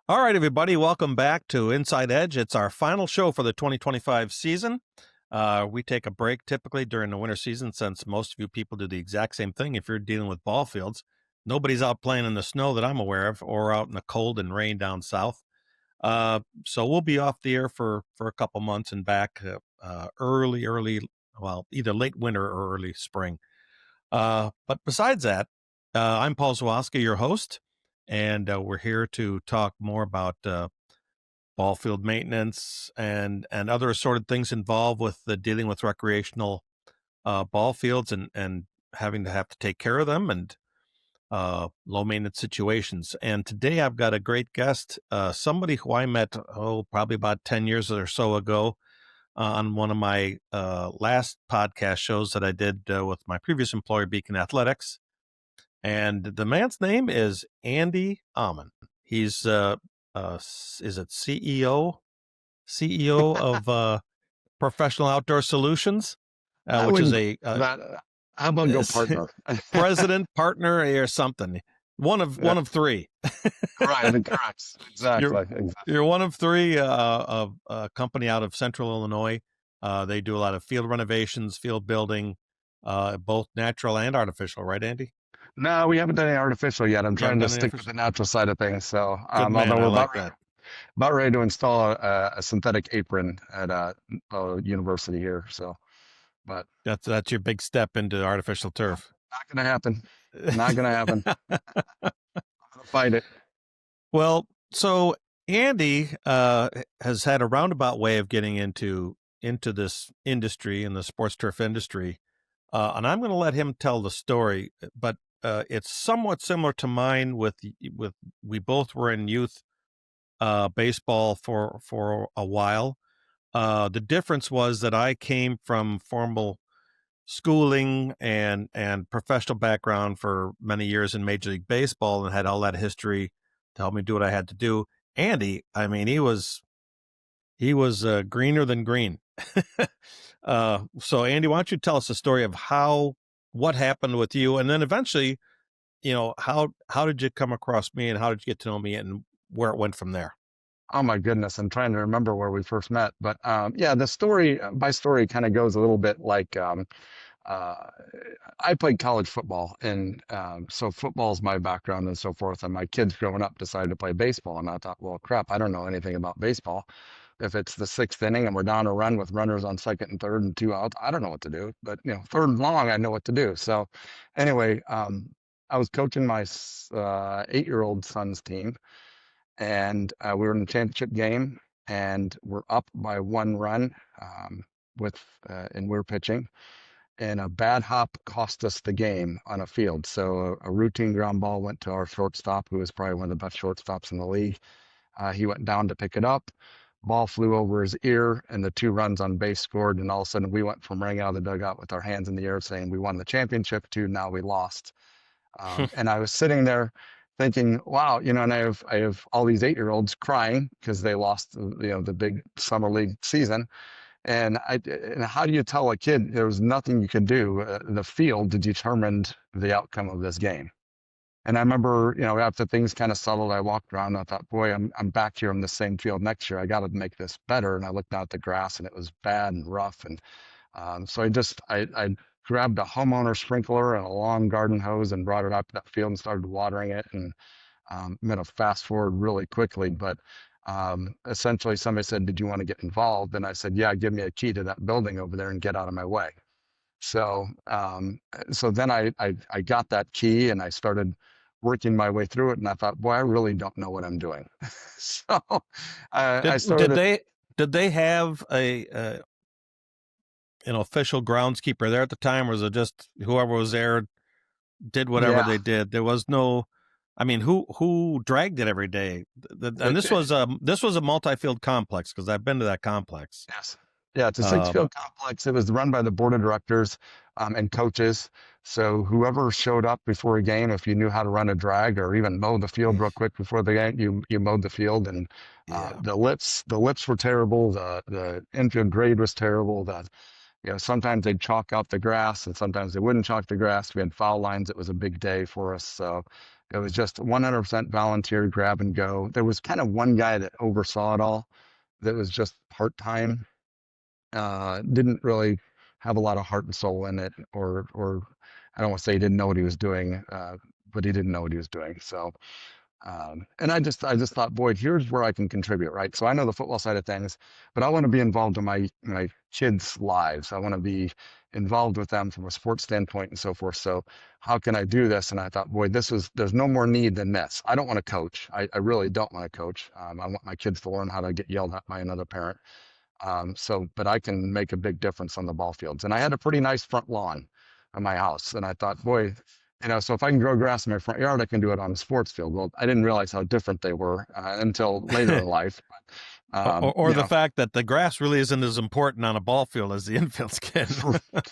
All right, everybody, welcome back to Inside Edge. It's our final show for the 2025 season. We take a break typically during the winter season since most of you people do the exact same thing. If you're dealing with ball fields, nobody's out playing in the snow that I'm aware of or out in the cold and rain down south. So we'll be off the air for a couple months and back either late winter or early spring. But besides that, I'm Paul Zwaska, your host, and we're here to talk more about ball field maintenance and other assorted things involved with dealing with recreational ball fields and having to take care of them and low maintenance situations. And today I've got a great guest, somebody who I met, probably about 10 years or so ago on one of my last podcast shows that I did with my previous employer, Beacon Athletics. And the man's name is Andy Ommen. He's is it CEO of Professional Outdoor Solutions, which is I'm gonna go partner, president, partner, or something. One of three. Right, correct, exactly. You're one of three of a company out of Central Illinois. They do a lot of field renovations, field building, both natural and artificial, right, Andy? No, we haven't done any artificial yet. I'm trying to stick with the natural side of things. So, man, although we're that. about ready to install a synthetic apron at a university here. So, but that's your big step into artificial turf. Not going to happen. Not going to happen. I'm going to fight it. Well, so Andy has had a roundabout way of getting into this industry, in the sports turf industry, and I'm going to let him tell the story. But it's somewhat similar to mine. With we both were in youth baseball for a while. The difference was that I came from formal schooling and professional background for many years in Major League Baseball and had all that history to help me do what I had to do. Andy, I mean, he was greener than green. So Andy, why don't you tell us the story of what happened with you, and then eventually, how did you come across me, and how did you get to know me, and where it went from there? Oh my goodness, I'm trying to remember where we first met, but yeah, the story, my story kind of goes a little bit like I played college football, and so football is my background and so forth. And my kids growing up decided to play baseball, and I thought, well, crap, I don't know anything about baseball. If it's the sixth inning and we're down a run with runners on second and third and two outs, I don't know what to do. But third and long, I know what to do. So anyway, I was coaching my 8-year-old son's team, and we were in the championship game, and we're up by 1 run and we're pitching, and a bad hop cost us the game on a field. So a routine ground ball went to our shortstop, who is probably one of the best shortstops in the league. He went down to pick it up. Ball flew over his ear, and the 2 runs on base scored. And all of a sudden, we went from running out of the dugout with our hands in the air saying we won the championship to now we lost. And I was sitting there thinking, wow, and I have all these 8-year-olds crying because they lost, the big summer league season. And how do you tell a kid there was nothing you could do? The field determined the outcome of this game. And I remember, after things kind of settled, I walked around and I thought, boy, I'm back here on the same field next year. I got to make this better. And I looked out at the grass and it was bad and rough. And so I grabbed a homeowner sprinkler and a long garden hose and brought it up to that field and started watering it. And I'm going to fast forward really quickly, but essentially somebody said, did you want to get involved? And I said, yeah, give me a key to that building over there and get out of my way. So then I got that key and I started working my way through it, and I thought, boy, I really don't know what I'm doing. So I started. Did they have an official groundskeeper there at the time, or was it just whoever was there did whatever they did? There was no. I mean, who dragged it every day? And this was a multi-field complex, because I've been to that complex. Yes. Yeah, it's a 6-field complex. It was run by the board of directors and coaches. So whoever showed up before a game, if you knew how to run a drag or even mow the field real quick before the game, you mowed the field. And the lips were terrible. The infield grade was terrible. sometimes they'd chalk out the grass and sometimes they wouldn't chalk the grass. We had foul lines. It was a big day for us. So it was just 100% volunteer grab and go. There was kind of one guy that oversaw it all that was just part-time, didn't really have a lot of heart and soul in it, or I don't want to say he didn't know what he was doing, but he didn't know what he was doing. So and I just thought, boy, here's where I can contribute, right? So I know the football side of things, but I want to be involved in my kids' lives. I want to be involved with them from a sports standpoint and so forth. So how can I do this? And I thought, boy, there's no more need than this. I don't want to coach. I really don't want to coach. I want my kids to learn how to get yelled at by another parent. But I can make a big difference on the ball fields. And I had a pretty nice front lawn on my house. And I thought, boy, so if I can grow grass in my front yard, I can do it on a sports field. Well, I didn't realize how different they were until later in life. Or the fact that the grass really isn't as important on a ball field as the infield skin.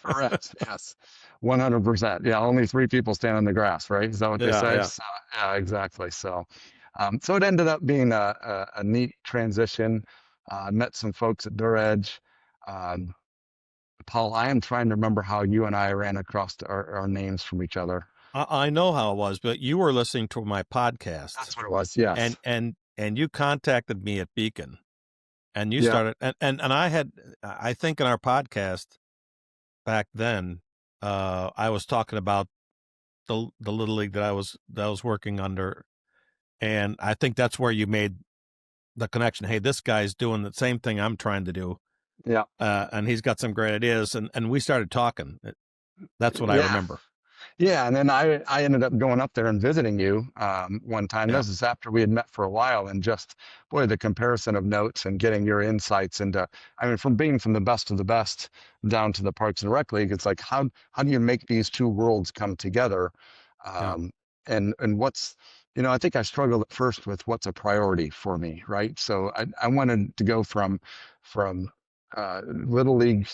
Correct. Yes. 100%. Yeah. Only three people stand on the grass, right? Is that what they say? Yeah. So, yeah, exactly. So it ended up being a neat transition. I met some folks at Edge. Um, Paul, I am trying to remember how you and I ran across our names from each other. I know how it was, but you were listening to my podcast. That's what it was. Yes. And you contacted me at Beacon, and you Yeah. started, and I think in our podcast back then, I was talking about the little league that I was working under, and I think that's where you made the connection. Hey, this guy's doing the same thing I'm trying to do. Yeah. And he's got some great ideas, and we started talking. That's what I remember. Yeah, and then I ended up going up there and visiting you one time. Yeah. This is after we had met for a while, and just, boy, the comparison of notes and getting your insights into, I mean, from being from the best of the best down to the Parks and Rec League, it's like how do you make these two worlds come together? And what's, I think I struggled at first with what's a priority for me, right? So I wanted to go from little league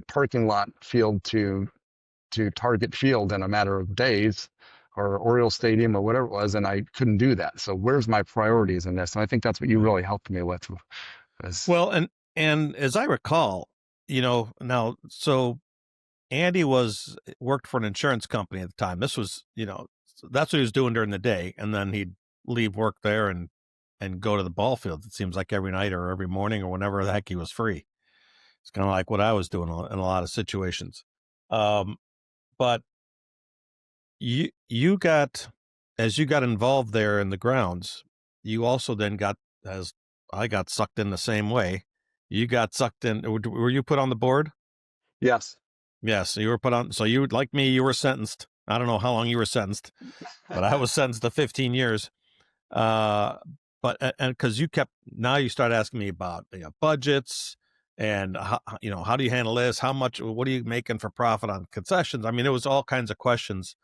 parking lot field to Target Field in a matter of days, or Oriole Stadium or whatever it was, and I couldn't do that. So where's my priorities in this? And I think that's what you really helped me with. Well, and as I recall, now, so Andy worked for an insurance company at the time. This was, that's what he was doing during the day, and then he'd leave work there and go to the ball field. It seems like every night or every morning or whenever the heck he was free. It's kind of like what I was doing in a lot of situations. But you got, as you got involved there in the grounds, you also then got, as I got sucked in the same way. You got sucked in. Were you put on the board? Yes. Yes, you were put on. So you, like me, you were sentenced. I don't know how long you were sentenced, but I was sentenced to 15 years. But because now you start asking me about budgets and how do you handle this? What are you making for profit on concessions? I mean, it was all kinds of questions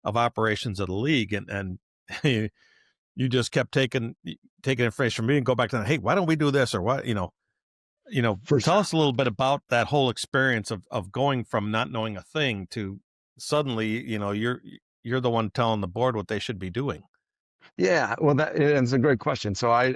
of operations of the league, and you just kept taking information from me and go back to them. Hey, why don't we do this, or what? Tell us a little bit about that whole experience of going from not knowing a thing to suddenly, you're the one telling the board what they should be doing. Yeah, well, it's a great question. So I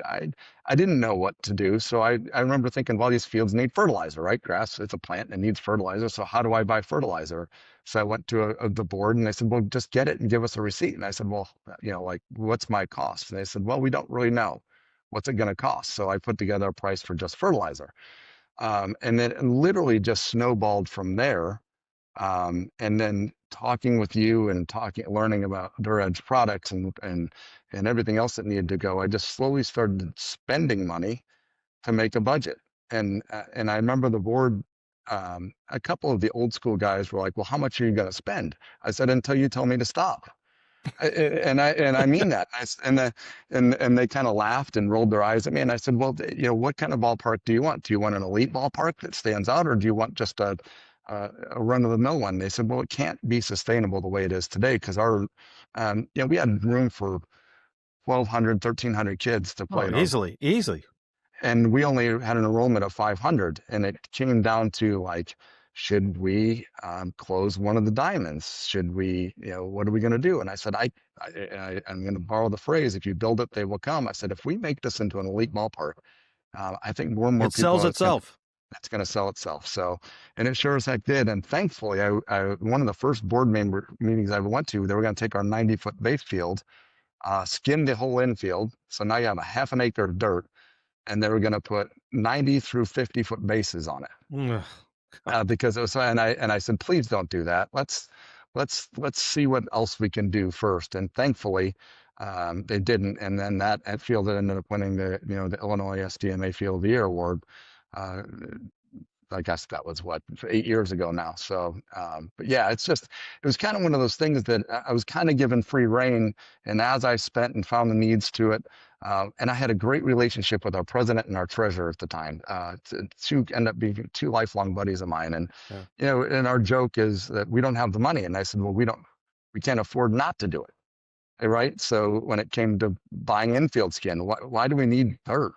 didn't know what to do. So I remember thinking, well, these fields need fertilizer, right? Grass, it's a plant and it needs fertilizer. So how do I buy fertilizer? So I went to the board and they said, well, just get it and give us a receipt. And I said, well, like, what's my cost? And they said, well, we don't really know. What's it going to cost? So I put together a price for just fertilizer. And then it literally just snowballed from there. And then talking with you and learning about Edge products and everything else that needed to go, I just slowly started spending money to make a budget. And I remember the board, a couple of the old school guys were like, well, how much are you going to spend? I said, until you tell me to stop. And I mean that. And they kind of laughed and rolled their eyes at me. And I said, well, what kind of ballpark do you want? Do you want an elite ballpark that stands out, or do you want just a run-of-the-mill one? They said, well, it can't be sustainable the way it is today, because we had room for 1,200, 1,300 kids to play. Easily. And we only had an enrollment of 500. And it came down to, like, should we close one of the diamonds? Should we, what are we going to do? And I said, I'm going to borrow the phrase, if you build it, they will come. I said, if we make this into an elite ballpark, I think more and more it people sells itself. It's going to sell itself. So, and it sure as heck did. And thankfully, one of the first board member meetings I went to, they were going to take our 90-foot base field, skin the whole infield. So now you have a half an acre of dirt, and they were going to put 90 through 50-foot bases on it. Ugh. Because it was, and I said, please don't do that. Let's see what else we can do first. And thankfully, they didn't. And then that field ended up winning the Illinois SDMA Field of the Year award. Uh, I guess that was what, 8 years ago now. So, but yeah, it was kind of one of those things that I was kind of given free reign. And as I spent and found the needs to it, and I had a great relationship with our president and our treasurer at the time. Two end up being two lifelong buddies of mine. And, Yeah. and our joke is that we don't have the money. And I said, well, we can't afford not to do it. Right. So when it came to buying infield skin, why do we need dirt?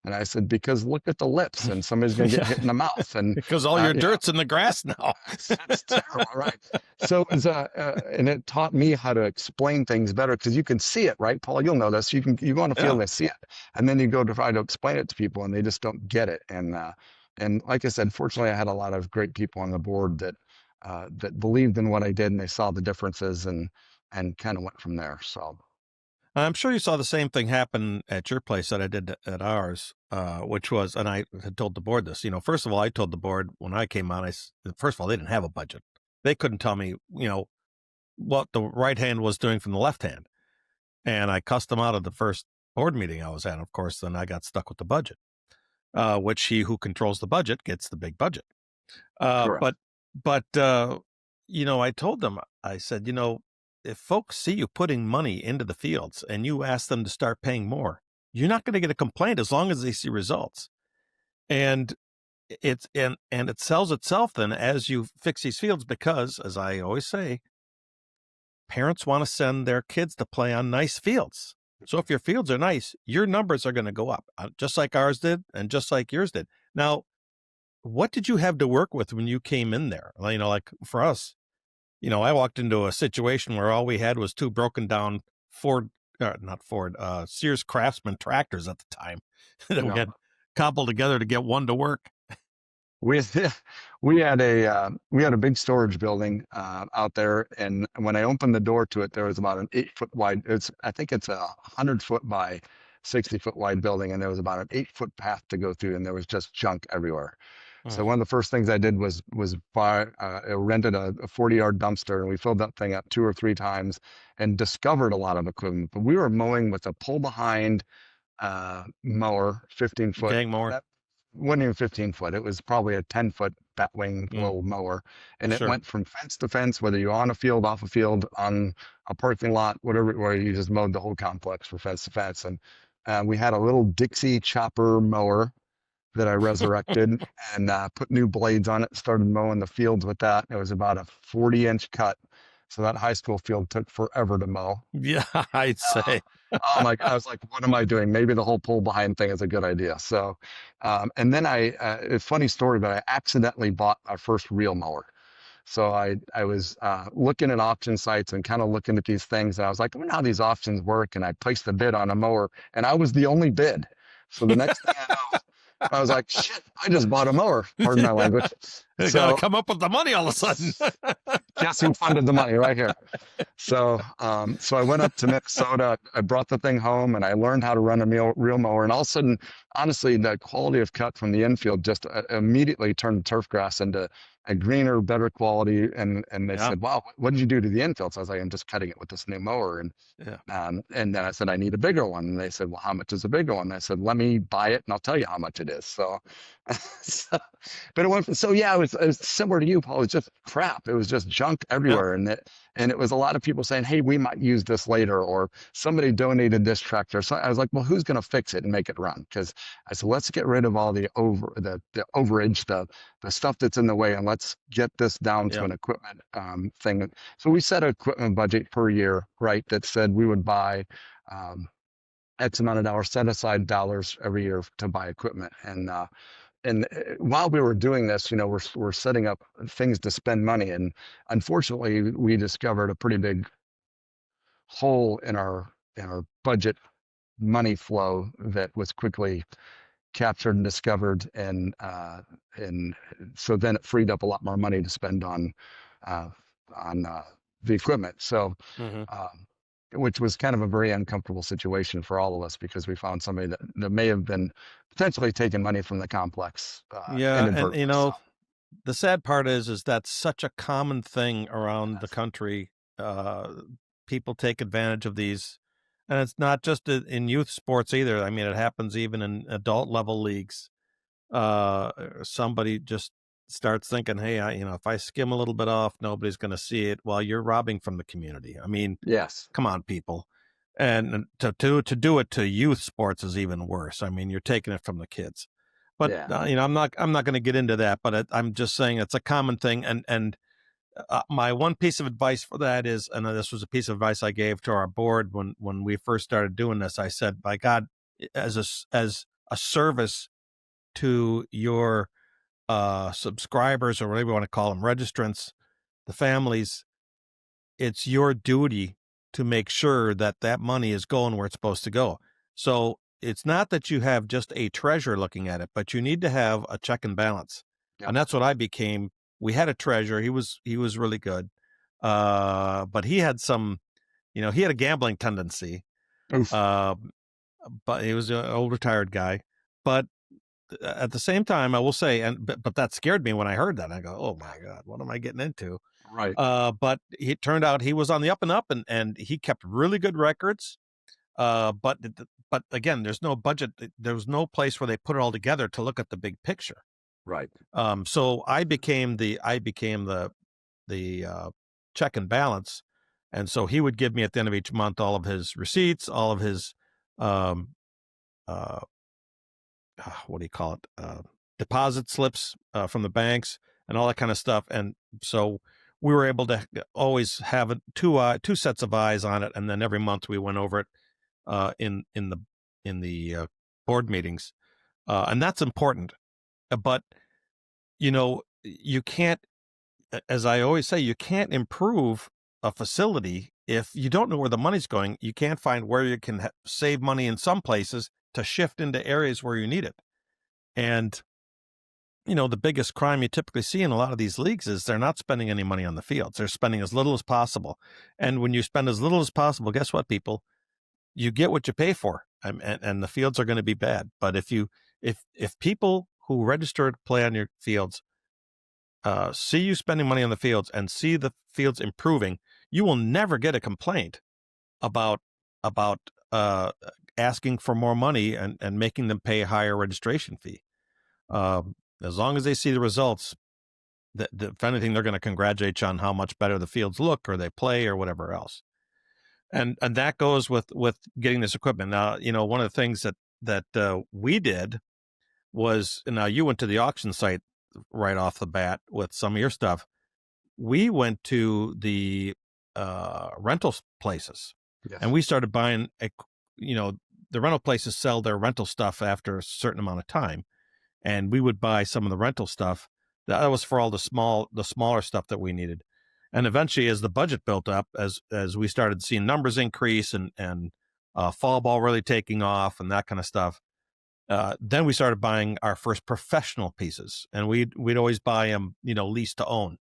And I said, because look at the lips and somebody's going to get Yeah. hit in the mouth. And Because all your dirt's in the grass now. it's terrible, right? So it was, and it taught me how to explain things better because you can see it, right, Paul? You'll know this. You go on a field and see it, and then you go to try to explain it to people, and they just don't get it. And like I said, fortunately, I had a lot of great people on the board that believed in what I did, and they saw the differences, and kind of went from there. So. I'm sure you saw the same thing happen at your place that I did at ours, which was, and I had told the board this, first of all, I told the board when I came on, first of all, they didn't have a budget. They couldn't tell me, what the right hand was doing from the left hand. And I cussed them out of the first board meeting I was at. Of course, then I got stuck with the budget, which he who controls the budget gets the big budget. Correct. But I told them, I said, if folks see you putting money into the fields and you ask them to start paying more, you're not going to get a complaint as long as they see results. And it sells itself then as you fix these fields because, as I always say, parents want to send their kids to play on nice fields. So if your fields are nice, your numbers are going to go up, just like ours did and just like yours did. Now, what did you have to work with when you came in there? Like for us, I walked into a situation where all we had was two broken down Sears Craftsman tractors at the time that we Yeah. had cobbled together to get one to work. We we had a big storage building out there, and when I opened the door to it, there was about an 8 foot wide. I think it's 100 foot by 60 foot wide building, and there was about an 8 foot path to go through, and there was just junk everywhere. So one of the first things I did was buy rented a 40-yard dumpster, and we filled that thing up 2 or 3 times, and discovered a lot of equipment. But we were mowing with a pull behind mower, 15 foot. Gang mower. That wasn't even 15 foot. It was probably a 10 foot batwing little mower. And it Sure. went from fence to fence, whether you're on a field, off a field, on a parking lot, whatever, where you just mowed the whole complex from fence to fence. And we had a little Dixie chopper mower that I resurrected and put new blades on it, started mowing the fields with that. It was about a 40-inch cut. So that high school field took forever to mow. Yeah, I'd say. Oh my, I was like, what am I doing? Maybe the whole pull behind thing is a good idea. So, and then a funny story, but I accidentally bought our first real mower. So I was looking at auction sites and kind of looking at these things, and I was like, I wonder how these auctions work. And I placed a bid on a mower, and I was the only bid. So the next thing I know, I was like, shit, I just bought a mower. Pardon my language. You got to come up with the money all of a sudden. Guess who funded the money right here? So, so I went up to Minnesota. I brought the thing home, and I learned how to run a real mower. And all of a sudden, honestly, the quality of cut from the infield just immediately turned turf grass into a greener, better quality. And they said, "Wow, what did you do to the infield?" So I was like, "I'm just cutting it with this new mower." And then I said, "I need a bigger one." And they said, "Well, how much is a bigger one?" And I said, "Let me buy it, and I'll tell you how much it is." So, but it went. So yeah, it was similar to you, Paul. It was just crap. It was just junk everywhere, and it was a lot of people saying, "Hey, we might use this later," or somebody donated this tractor. So I was like, "Well, who's going to fix it and make it run?" Because I said, "Let's get rid of all the overage, the stuff that's in the way, and let's get this down to an equipment thing." So we set an equipment budget per year, right? That said we would buy X amount of dollars, set aside dollars every year to buy equipment, and while we were doing this, we're setting up things to spend money. And unfortunately, we discovered a pretty big hole in our budget money flow that was quickly captured and discovered, and so then it freed up a lot more money to spend uh, on the equipment. So, Hmm. um, which was kind of a very uncomfortable situation for all of us because we found somebody that may have been potentially taking money from the complex Yeah, and inadvertently. So, the sad part is that's such a common thing around the country. Uh, People take advantage of these, and it's not just in youth sports either. I mean, it happens even in adult level leagues. Somebody just starts thinking, "Hey, if I skim a little bit off, nobody's going to see it." Well, you're robbing from the community. I mean, yes, come on, people. And to do it to youth sports is even worse. I mean, you're taking it from the kids. But yeah, I'm not going to get into that. But I'm just saying it's a common thing. And my one piece of advice for that is, and this was a piece of advice I gave to our board when we first started doing this. I said, by God, as a service to your subscribers, or whatever you want to call them, registrants, the families, it's your duty to make sure that that money is going where it's supposed to go. So it's not that you have just a treasurer looking at it, but you need to have a check and balance. yep, And that's what I became. We had a treasurer. He was really good. But he had he had a gambling tendency. oof, Uh, but he was an old retired guy. But at the same time, I will say, but that scared me when I heard that. I go, oh my God, what am I getting into? right, But it turned out he was on the up and up, and he kept really good records. But again, there's no budget. There was no place where they put it all together to look at the big picture. right, So I became the check and balance, and so he would give me at the end of each month all of his receipts, all of his um, uh, what do you call it? Deposit slips from the banks and all that kind of stuff. And so we were able to always have two sets of eyes on it, and then every month we went over it in the board meetings, and that's important. But you can't, as I always say, you can't improve a facility if you don't know where the money's going. You can't find where you can save money in some places to shift into areas where you need it. And the biggest crime you typically see in a lot of these leagues is they're not spending any money on the fields. They're spending as little as possible. And when you spend as little as possible, guess what, people? You get what you pay for. And the fields are going to be bad. But if people who register to play on your fields see you spending money on the fields and see the fields improving, you will never get a complaint about about uh, asking for more money and making them pay a higher registration fee. As long as they see the results, if anything, they're going to congratulate you on how much better the fields look or they play or whatever else. And that goes with getting this equipment. Now, one of the things that we did was, now you went to the auction site right off the bat with some of your stuff. We went to the rental places, and yes, we started buying. The rental places sell their rental stuff after a certain amount of time, and we would buy some of the rental stuff. That was for all the smaller stuff that we needed. And eventually, as the budget built up, as we started seeing numbers increase and fall ball really taking off and that kind of stuff, then we started buying our first professional pieces, and we'd always buy them, lease to own.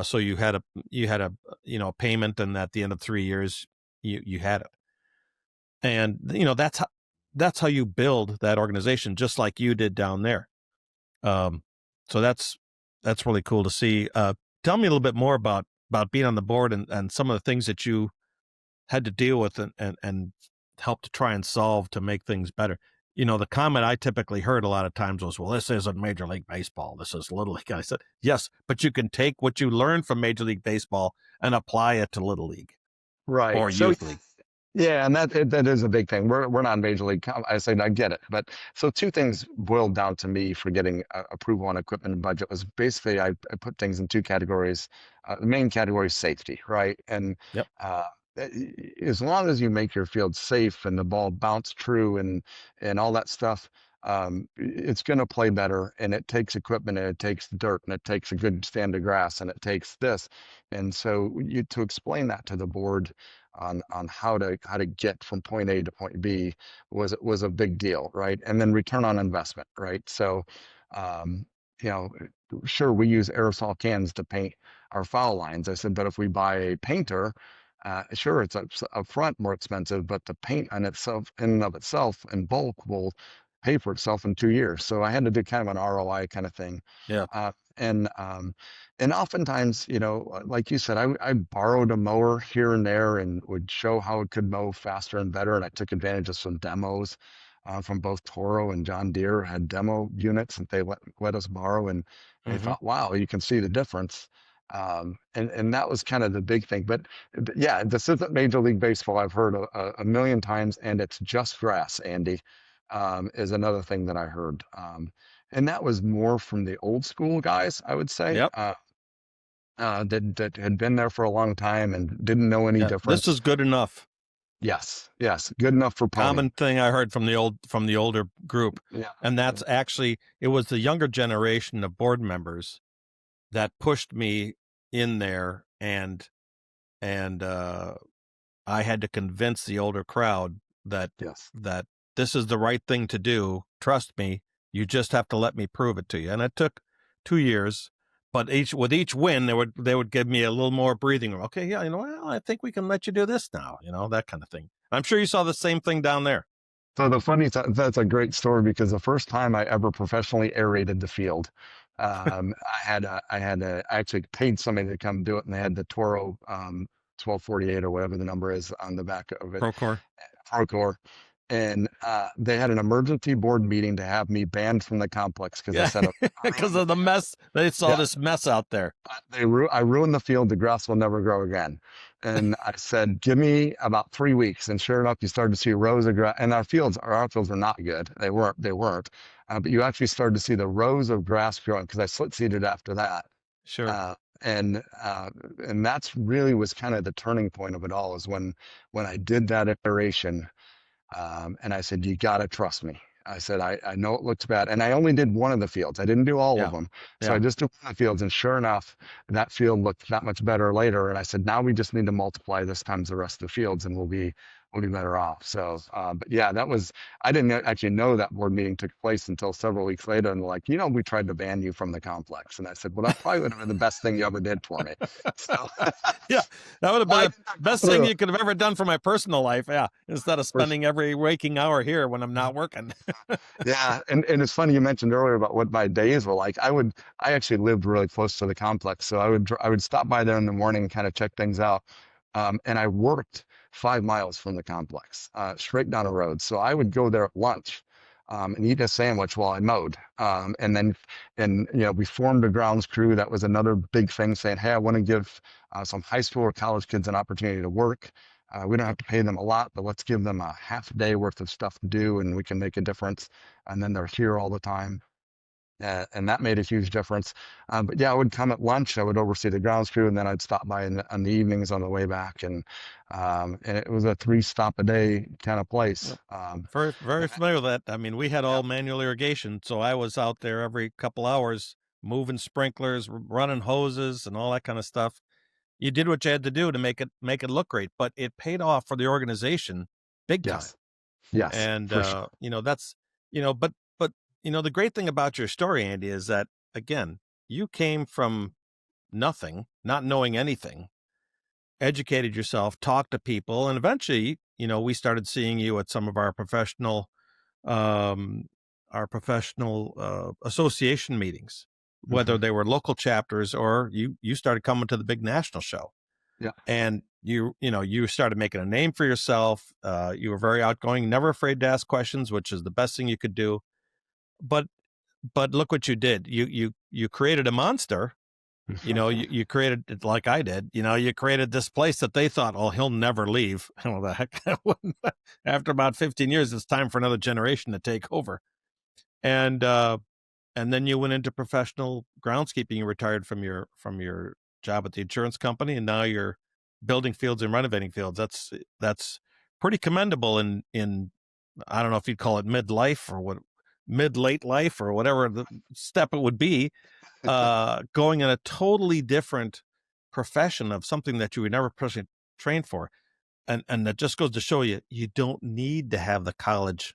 So you had a payment, and at the end of 3 years, you had it. And that's how you build that organization, just like you did down there. Um, so that's really cool to see. Tell me a little bit more about being on the board and some of the things that you had to deal with and help to try and solve to make things better. The comment I typically heard a lot of times was, "Well, this isn't Major League Baseball. This is Little League." I said, "Yes, but you can take what you learned from Major League Baseball and apply it to Little League right. or So Youth League." yeah, and that is a big thing. We're not major league. I said I get it, but so two things boiled down to me for getting approval on equipment and budget was basically I put things in two categories. The main category is safety, right? And Yep. uh, as long as you make your field safe and the ball bounce true and all that stuff, it's going to play better. And it takes equipment, and it takes dirt, and it takes a good stand of grass, and it takes this. And so you to explain that to the board on how to get from point A to point B was a big deal, right? And then return on investment, right? So, um, you know, sure, we use aerosol cans to paint our foul lines. I said, but if we buy a painter, sure, it's up front more expensive, but the paint on itself, in and of itself, in bulk, will pay for itself in 2 years. So I had to do kind of an ROI kind of thing. Yeah. Uh, and um, and oftentimes, like you said, I borrowed a mower here and there and would show how it could mow faster and better. And I took advantage of some demos from both Toro and John Deere had demo units that they let us borrow. And they Hmm. thought, wow, you can see the difference. And that was kind of the big thing. But yeah, this isn't Major League Baseball. I've heard a million times, and it's just grass, Andy, is another thing that I heard. And that was more from the old school guys, I would say, Yep. that had been there for a long time and didn't know any Yeah. This difference. is good enough. Yes, yes, good enough for pony. Common thing I heard from the older group. Yeah, And that's actually, it was the younger generation of board members that pushed me in there, and I had to convince the older crowd that yes. that this is the right thing to do. Trust me, you just have to let me prove it to you. And it took 2 years, but with each win, they would give me a little more breathing room. Okay, yeah, well, I think we can let you do this now, that kind of thing. I'm sure you saw the same thing down there. So the funny that's a great story because the first time I ever professionally aerated the field, I actually paid somebody to come do it, and they had the Toro 1248 or whatever the number is on the back of it, Procore. Procore, and they had an emergency board meeting to have me banned from the complex because I Yeah, said, because of the mess. They saw yeah, this mess out there. I ruined the field. The grass will never grow again. And I said, give me about 3 weeks. And sure enough, you started to see rows of grass. And our outfields were not good. They weren't. But you actually started to see the rows of grass growing because I slit seeded after that. Sure. Uh, and and that's really was kind of the turning point of it all is when I did that iteration. And I said, you got to trust me. I said, I know it looks bad. And I only did one of the fields. I didn't do all of Yeah. them. So I Yeah. just did one of the fields. And sure enough, that field looked that much better later. And I said, now we just need to multiply this times the rest of the fields and we'll be better off. So, but yeah, I didn't actually know that board meeting took place until several weeks later. And they're like, we tried to ban you from the complex. And I said, well, that probably would have been the best thing you ever did for me. So Yeah, that would have been why the did that go best thing through? you could have ever done for my personal life. Yeah, instead of For spending every waking hour here when I'm not working. Yeah, and it's funny you mentioned earlier about what my days were like. I actually lived really close to the complex, so I would stop by there in the morning and kind of check things out. And I worked 5 miles from the complex, straight down the road. So I would go there at lunch, and eat a sandwich while I mowed. And we formed a grounds crew. That was another big thing, saying, hey, I want to give some high school or college kids an opportunity to work. We don't have to pay them a lot, but let's give them a half a day worth of stuff to do and we can make a difference. And then they're here all the time. And that made a huge difference. But yeah, I would come at lunch, I would oversee the grounds crew, and then I'd stop by on the evenings on the way back. And it was a 3 stop a day kind of place. Yep. Very, very familiar with that. I mean, we had Yeah, all manual irrigation, so I was out there every couple hours moving sprinklers, running hoses, and all that kind of stuff. You did what you had to do to make it look great, but it paid off for the organization big time. yes, yes, And for sure. that's but the great thing about your story, Andy, is that again, you came from nothing, not knowing anything, educated yourself, talked to people, and eventually, we started seeing you at some of um, our professional association meetings, whether Hmm. they were local chapters or you started coming to the big national show, Yeah, and you started making a name for yourself. You were very outgoing, never afraid to ask questions, which is the best thing you could do. But look what you did. You created a monster. You created it like I did. You created this place that they thought, oh, he'll never leave. Well, the heck, after about 15 years, it's time for another generation to take over. And then you went into professional groundskeeping. You retired from your job at the insurance company, and now you're building fields and renovating fields. That's pretty commendable in I don't know if you'd call it midlife or what, mid late life or whatever the step it would be, going in a totally different profession of something that you were never personally trained for. And that just goes to show you, you don't need to have the college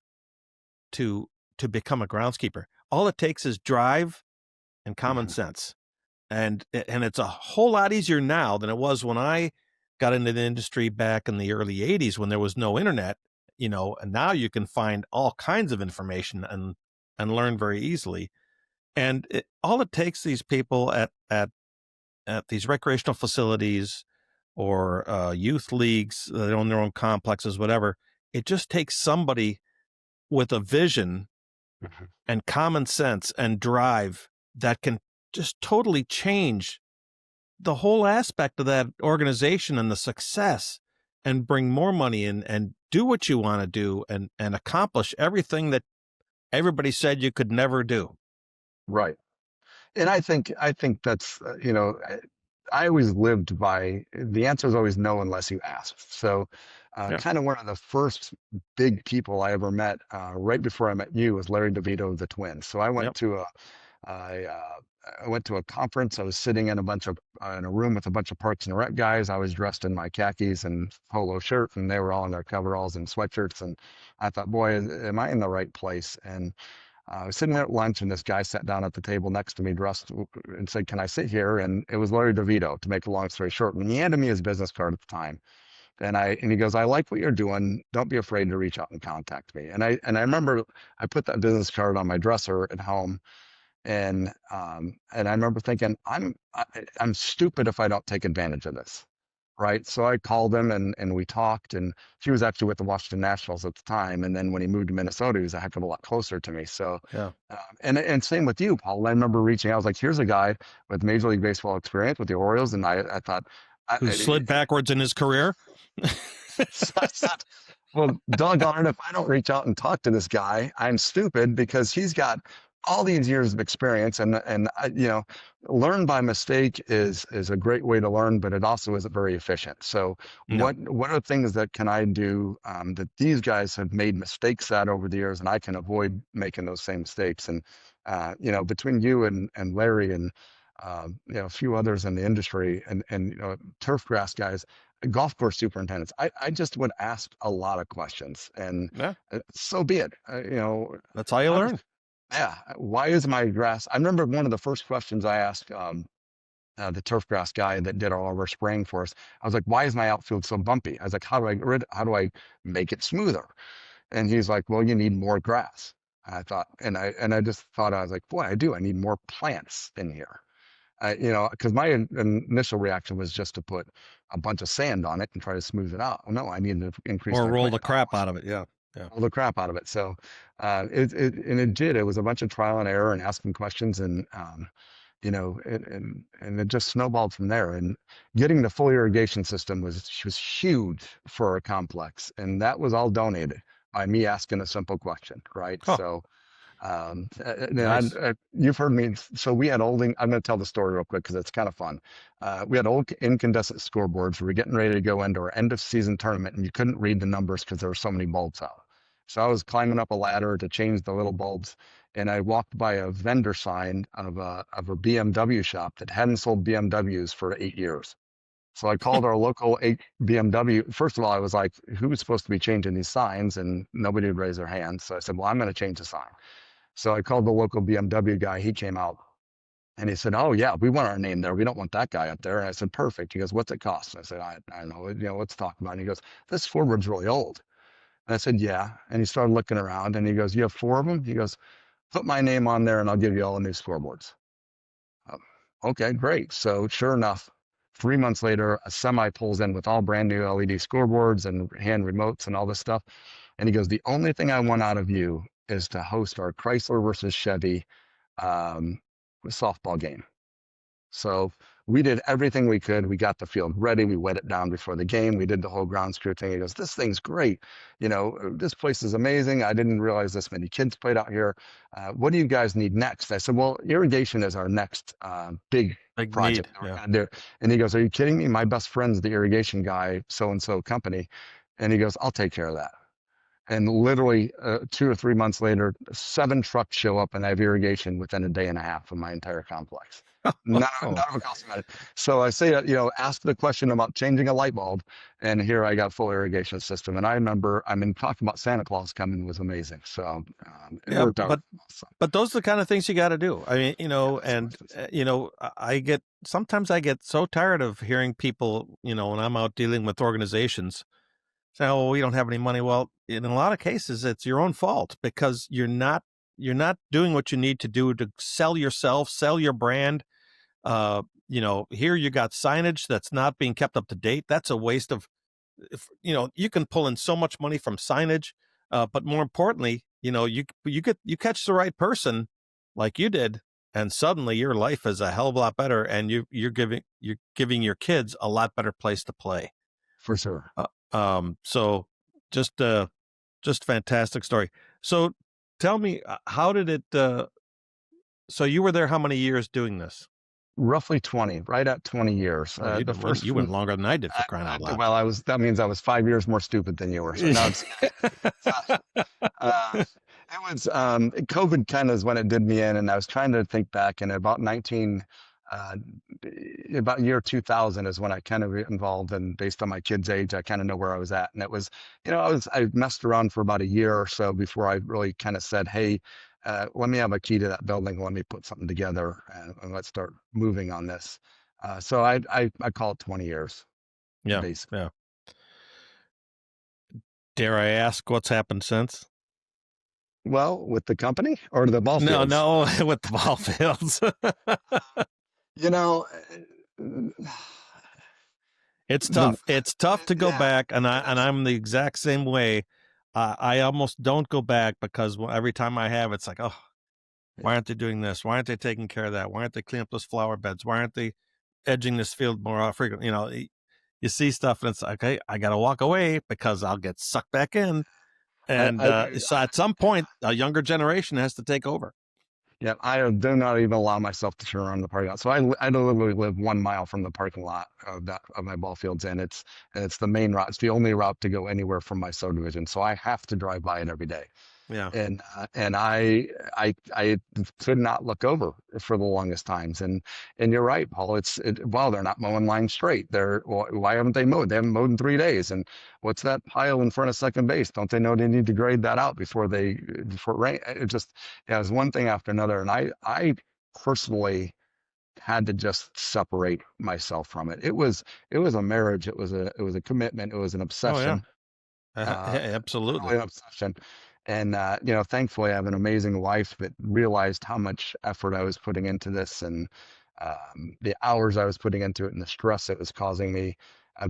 to become a groundskeeper. All it takes is drive and common Mhm. sense. And it's a whole lot easier now than it was when I got into the industry back in the early 80s when there was no internet, and now you can find all kinds of information and learn very easily. And all it takes these people at these recreational facilities or youth leagues that own their own complexes, whatever, it just takes somebody with a vision Mhm. and common sense and drive that can just totally change the whole aspect of that organization and the success, and bring more money in and do what you want to do and accomplish everything that everybody said you could never do. Right. And I think that's I always lived by the answer is always no unless you ask. So, Yeah. kind of one of the first big people I ever met right before I met you was Larry DeVito of the Twins. So Yep. I went to a conference. I was sitting in in a room with a bunch of Parks and Rec guys. I was dressed in my khakis and polo shirt, and they were all in their coveralls and sweatshirts. And I thought, boy, am I in the right place? And I was sitting there at lunch, and this guy sat down at the table next to me, dressed, and said, "Can I sit here?" And it was Larry DeVito. To make a long story short, and he handed me his business card at the time, and he goes, "I like what you're doing. Don't be afraid to reach out and contact me." And I remember I put that business card on my dresser at home, and I remember thinking, I'm stupid if I don't take advantage of this. Right. So I called him and we talked, and he was actually with the Washington Nationals at the time. And then when he moved to Minnesota, he was a heck of a lot closer to me. So, Yeah. and same with you, Paul. I remember reaching out. I was like, here's a guy with Major League Baseball experience with the Orioles. And I thought, Who slid backwards in his career. so I thought, well, doggone it, if I don't reach out and talk to this guy, I'm stupid because he's got all these years of experience and learn by mistake is a great way to learn, but it also isn't very efficient. So No. what are things that can I do that these guys have made mistakes at over the years and I can avoid making those same mistakes? And between you and Larry and a few others in the industry and turf grass guys, golf course superintendents. I just would ask a lot of questions, and Yeah. so be it. That's how you How does learn. yeah? Why is my grass? I remember one of the first questions I asked the turf grass guy that did all of our spraying for us. I was like, "Why is my outfield so bumpy?" I was like, How do I make it smoother?" And he's like, "Well, you need more grass." I thought, and I just thought I was like, "Boy, I do. I need more plants in here." Because my initial reaction was just to put a bunch of sand on it and try to smooth it out. Well, no, I need to increase Or my roll plant the crap population, out of it. Yeah. Yeah. all the crap out of it. So, and it did. It was a bunch of trial and error and asking questions, and and it just snowballed from there. And getting the full irrigation system was huge for our complex, and that was all donated by me asking a simple question, right? Oh, So nice. you've heard me. So we had I'm going to tell the story real quick because it's kind of fun. We had old incandescent scoreboards. We were getting ready to go into our end of season tournament, and you couldn't read the numbers because there were so many bulbs out. So I was climbing up a ladder to change the little bulbs, and I walked by a vendor sign of a BMW shop that hadn't sold BMWs for 8 years. So I called our local BMW. First of all, I was like, "Who's supposed to be changing these signs?" And nobody would raise their hand. So I said, "Well, I'm going to change the sign." So I called the local BMW guy. He came out and he said, "Oh yeah, we want our name there. We don't want that guy up there." And I said, "Perfect." He goes, "What's it cost?" And I said, I don't know. Let's talk about it. And he goes, "This scoreboard's really old." And I said, "Yeah." And he started looking around and he goes, "You have four of them?" He goes, "Put my name on there and I'll give you all the new scoreboards." Um, okay, great. So sure enough, 3 months later, a semi pulls in with all brand new LED scoreboards and hand remotes and all this stuff. And he goes, "The only thing I want out of you is to host our Chrysler versus Chevy um, softball game." So we did everything we could. We got the field ready. We wet it down before the game. We did the whole ground crew thing. He goes, "This thing's great. This place is amazing. I didn't realize this many kids played out here. What do you guys need next?" I said, "Well, irrigation is our next big Big need. project that we're Yeah. going to do." And he goes, "Are you kidding me? My best friend's the irrigation guy, so and so company." And he goes, "I'll take care of that." And literally 2 or 3 months later, 7 trucks show up and I have irrigation within a day and a half of my entire complex. None of it costs money. So I say, ask the question about changing a light bulb, and here I got full irrigation system. And I remember, talking about Santa Claus coming was amazing. So it Yeah, worked out. So, but those are the kind of things you got to do. I mean, yeah, and I get sometimes I get so tired of hearing people, when I'm out dealing with organizations say, "Oh, we don't have any money." Well, in a lot of cases, it's your own fault because you're not doing what you need to do to sell yourself, sell your brand. Here you got signage that's not being kept up to date. That's a waste of, if you can pull in so much money from signage, but more importantly, you catch the right person like you did, and suddenly your life is a hell of a lot better, and you're giving your kids a lot better place to play. for sure. So just fantastic story. So tell me, how did it? So you were there how many years doing this? Roughly 20, right at 20 years. Oh, The first you went one, longer than I did, for crying out loud. well, that means I was 5 years more stupid than you were. So no, uh, it was, COVID kind of is when it did me in, and I was trying to think back, and uh, about year 2000 is when I kind of involved, and based on my kid's age, I kind of know where I was at. And it was, I messed around for about a year or so before I really kind of said, hey, let me have a key to that building. Let me put something together, and let's start moving on this. So I call it 20 years, Yeah, basically. yeah. Dare I ask what's happened since? Well, with the company or the ball No, fields? no, with the ball fields. You know, It's the tough. It's tough to go yeah, back, and it is. I'm the exact same way. I almost don't go back because every time I have, it's like, oh, Yeah. why aren't they doing this? Why aren't they taking care of that? Why aren't they cleaning up those flower beds? Why aren't they edging this field more frequent? You see stuff, and it's like, okay, I got to walk away because I'll get sucked back in. And I do. so at some point, a younger generation has to take over. Yeah, I do not even allow myself to turn around the parking lot. So I literally live 1 mile from the parking lot of my ball fields, and it's the main route. It's the only route to go anywhere from my subdivision. So I have to drive by it every day. Yeah. And I could not look over for the longest times. And you're right, Paul. Well, they're not mowing lines straight. Why haven't they mowed? They haven't mowed in 3 days. And what's that pile in front of second base? Don't they know they need to grade that out before it rain? It just, yeah, it was one thing after another. And I personally had to just separate myself from it. It was a marriage. It was a commitment. It was an Oh yeah. obsession, Absolutely. literally an obsession. And thankfully, I have an amazing wife that realized how much effort I was putting into this, and the hours I was putting into it, and the stress it was causing me,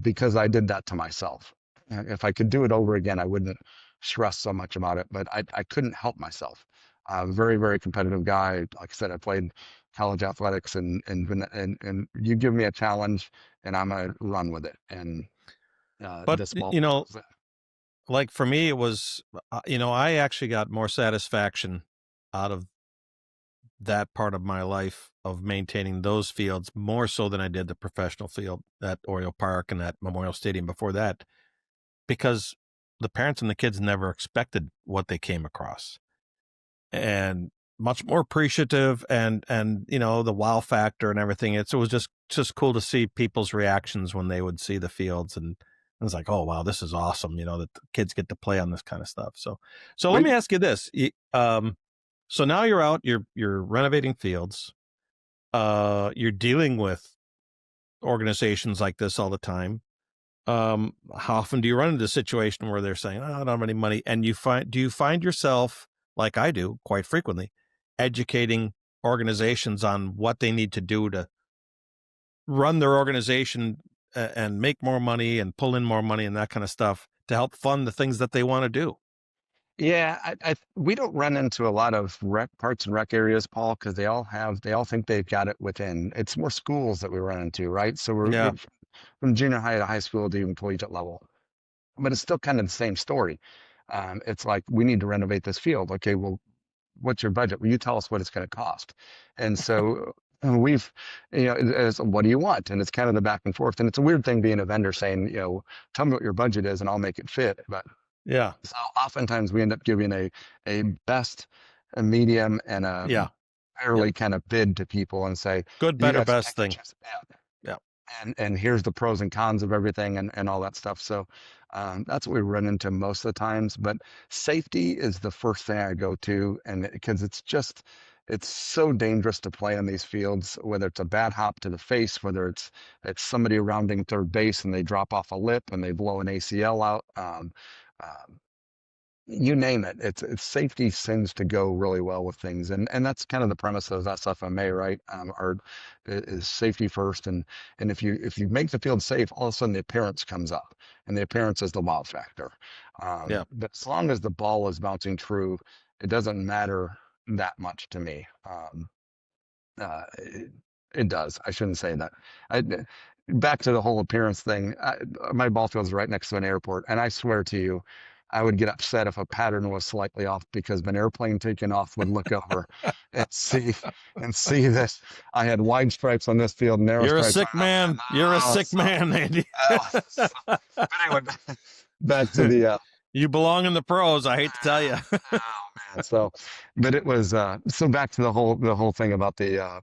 because I did that to myself. If I could do it over again, I wouldn't stress so much about it. But I couldn't help myself. I'm a very, very competitive guy. Like I said, I played college athletics, and you give me a challenge, and I'm gonna run with it. And But this ball was that. like for me, it was, I actually got more satisfaction out of that part of my life of maintaining those fields more so than I did the professional field at Oriole Park and at Memorial Stadium before that, because the parents and the kids never expected what they came across, and much more appreciative, and the wow factor and everything. It was just cool to see people's reactions when they would see the fields, and it was like, oh wow, this is awesome, that the kids get to play on this kind of stuff. So let We me ask you this. So now you're out, you're renovating fields, you're dealing with organizations like this all the time. How often do you run into a situation where they're saying, "Oh, I don't have any money," and do you find yourself, like I do quite frequently, educating organizations on what they need to do to run their organization, and make more money and pull in more money and that kind of stuff to help fund the things that they want to do? Yeah, we don't run into a lot of parks and rec areas, Paul, because they all think they've got it within. It's more schools that we run into, right? So Yeah, we're from junior high to high school to even collegiate level, but it's still kind of the same story. It's like we need to renovate this field. Okay, well, what's your budget? Well, you tell us what it's going to cost. And so we've, it's, what do you want? And it's kind of the back and forth. And it's a weird thing being a vendor saying, tell me what your budget is and I'll make it fit. But yeah, so oftentimes we end up giving a best, a medium, and yeah. fairly kind of bid to people and say, Good, you better, guys best pick and thing. choose. Yeah. And here's the pros and cons of everything and all that stuff. So that's what we run into most of the times. But safety is the first thing I go to, and because it's so dangerous to play on these fields, whether it's a bad hop to the face, whether it's somebody rounding third base and they drop off a lip and they blow an ACL out. Um, you name it. It's safety seems to go really well with things, and that's kind of the premise of SFMA, right? Our is safety first, and if you make the field safe, all of a sudden the appearance comes up, and the appearance is the wow factor. Yeah. But as long as the ball is bouncing true, it doesn't matter that much to me. It does. I shouldn't say that. I, back to the whole appearance thing. My ball field is right next to an airport, and I swear to you, I would get upset if a pattern was slightly off because an airplane taking off would look over and see that I had wide stripes on this field, narrow You're a stripes on sick another field. man. You're a Oh, sick so, man, Andy. but anyway, back to the You belong in the pros. I hate to tell you. oh man. So, but it was so back to the whole thing about the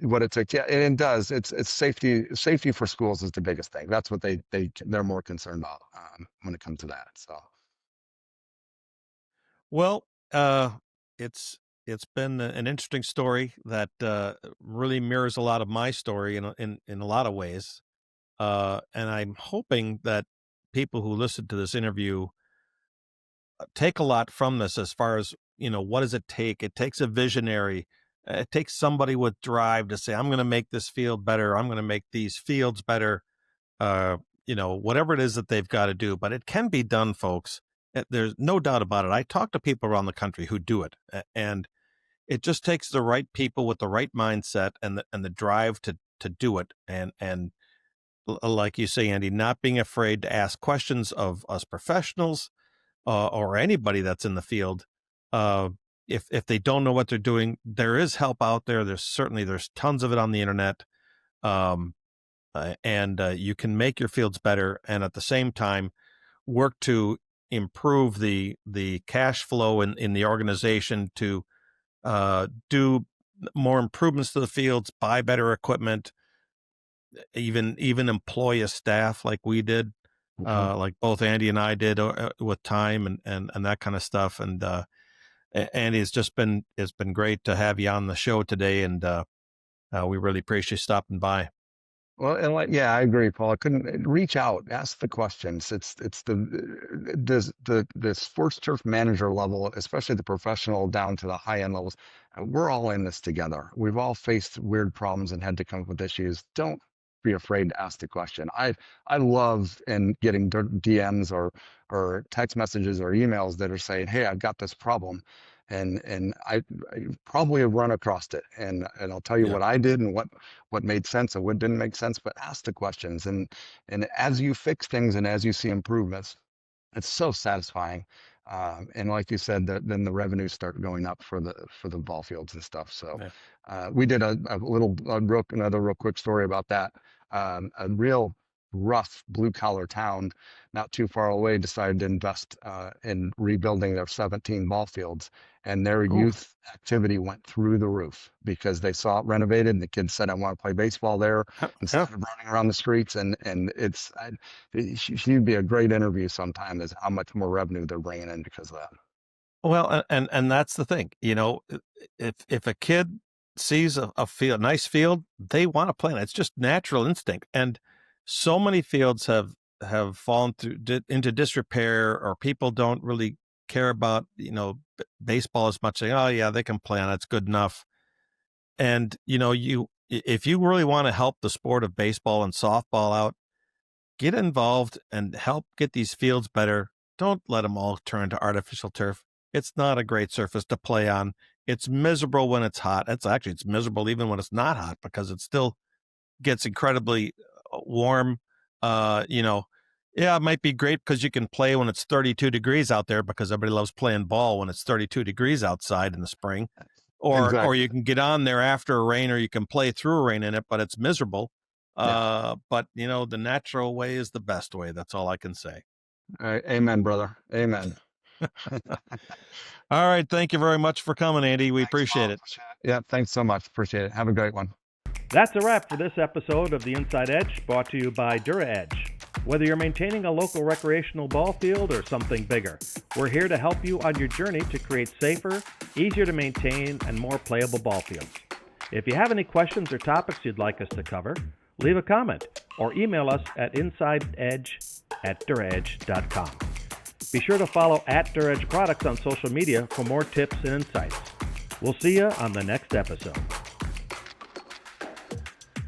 what it took. Yeah, and it does. It's safety for schools is the biggest thing. That's what they're more concerned about when it comes to that. So Well, it's it's been an interesting story that really mirrors a lot of my story in a lot of ways. And I'm hoping that people who listen to this interview take a lot from this as far as, what does it take? It takes a visionary. It takes somebody with drive to say, I'm going to make this field better. I'm going to make these fields better. Uh, whatever it is that they've got to do, but it can be done, folks. There's no doubt about it. I talk to people around the country who do it, and it just takes the right people with the right mindset and the drive to do it. And like you say, Andy, not being afraid to ask questions of us professionals or anybody that's in the field. Uh, if they don't know what they're doing, there is help out there. There's tons of it on the internet. Um, and you can make your fields better, and at the same time work to improve the cash flow in the organization to do more improvements to the fields, buy better equipment, even employ a staff like we did, mhm. like both Andy and I did with time and that kind of stuff. And Andy, it's been great to have you on the show today, and we really appreciate you stopping by. Well, and yeah, I agree, Paul. I couldn't reach out, ask the questions. It's the sports turf manager level, especially the professional down to the high end levels. We're all in this together. We've all faced weird problems and had to come up with issues. Don't be afraid to ask the question. I love in getting DMs or text messages or emails that are saying, "Hey, I've got this problem." And I probably have run across it, and I'll tell you Yeah. what I did and what made sense and what didn't make sense, but ask the questions. And as you fix things and as you see improvements, it's so satisfying. And like you said, then the revenues start going up for the ball fields and stuff. So Yeah. we did another real quick story about that. A real rough blue collar town not too far away decided to invest in rebuilding their 17 ball fields, and their Ooh. youth activity went through the roof because they saw it renovated and the kids said, I want to play baseball there instead Yeah. of running around the streets. And she'd be a great interview sometime, is how much more revenue they're bringing in because of that. Well, and that's the thing, if a kid sees a field, nice field, they want to play in it. It's just natural instinct. And so many fields have fallen into disrepair, or people don't really care about, baseball as much. Saying, oh yeah, they can play on it. It's good enough. And, if you really want to help the sport of baseball and softball out, get involved and help get these fields better. Don't let them all turn to artificial turf. It's not a great surface to play on. It's miserable when it's hot. It's miserable even when it's not hot, because it still gets incredibly warm. You know, yeah, it might be great because you can play when it's 32 degrees out there, because everybody loves playing ball when it's 32 degrees outside in the spring. Or Exactly. you can get on there after a rain, or you can play through a rain in it, but it's miserable. Yeah. But the natural way is the best way. That's all I can say. All right. Amen, brother. Amen. All right. Thank you very much for coming, Andy. We Thanks, appreciate Paul. it. Yeah, thanks so much. Appreciate it. Have a great one. That's a wrap for this episode of The Inside Edge, brought to you by DuraEdge. Whether you're maintaining a local recreational ball field or something bigger, we're here to help you on your journey to create safer, easier to maintain, and more playable ball fields. If you have any questions or topics you'd like us to cover, leave a comment or email us at insideedge@duraedge.com. Be sure to follow @DuraEdge Products on social media for more tips and insights. We'll see you on the next episode.